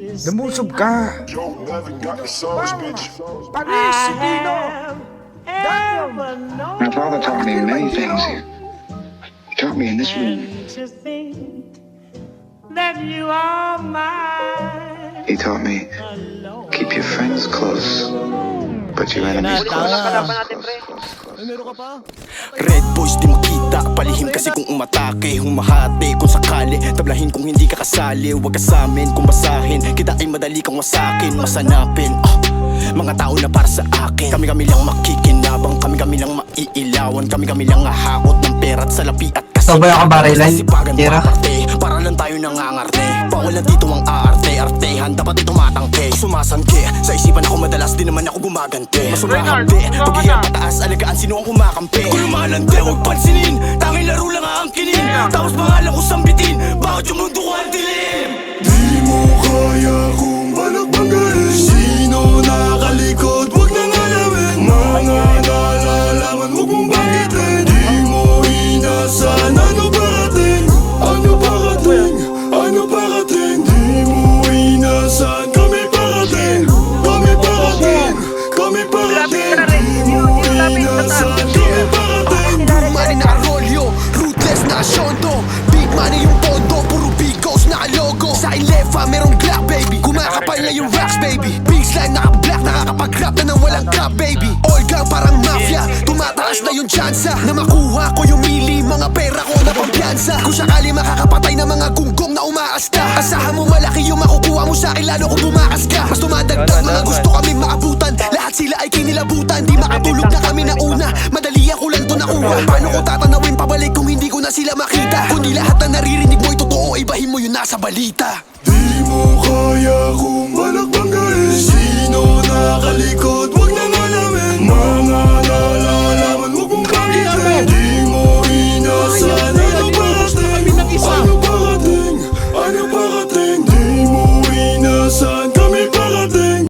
Namusob ka. Panis, Dino. My father taught me many things here. He taught me in this room. He taught me, keep your friends close, but your enemies close. Red boys di makita, palihim kasi kung umatake, humahati kung sakali, tablahin kung hindi ka kasali. Huwag ka sa'min kung basahin, kita ay madali kang wasakin, masanapin. Mga tao na para sa akin, kami-kami lang makikinabang, kami-kami lang maiilawan, kami-kami lang hahakot ng pera at salapi at kasi Sabay ako barilan, tira. para lang tayo nangangarte, bawal na dito ang aarte-artehan, dapat ito matangke. Sumasangke, sa isipan ako madalas, di naman ako gumagante. Masumahapde, paghihirap pataas, alagaan sino ang kumakampi. Kung lumalande, huwag pansinin, tanging laro lang aangkinin, tapos pangalan ko sambitin, bakit yung mundo ko ang dilim? Di mo kaya kung balagbagain, sino nakalikot, huwag nang alamin. Mga nalalaman, huwag mong banggitin. Di mo inasan, ano parating? Ano parating? Ano parating? Di mo inasan, kami parating. Kami parating. Kami parating. Di mo inasan, kami parating. Puro money nakarolyo, ruthless na asyondo, big money yung pondo, puro bigos na logo. Sa Ilefa merong Glock baby, kumakapal na yung racks baby. Baseline naka-black, nakakapag-rap na nang walang cap baby. All gang parang mafia, tumataas na yung tsansa na makuha ko yung mili, mga pera ko na pampiyansa. Kung sakali makakapatay na mga gunggong na umaasta, asahan mo malaki yung makukuha mo sa'kin lalo kung tumakas ka. Mas tumadagdag mga gusto kaming maabutan, lahat sila ay kinilabutan. Di makatulog na kami na una, madali ako lang to nakuha. Paano ko tatanawin pabalik kung hindi ko na sila makita? Kundi lahat na naririnig mo ay totoo, ibahin mo yun nasa balita. Di mo kaya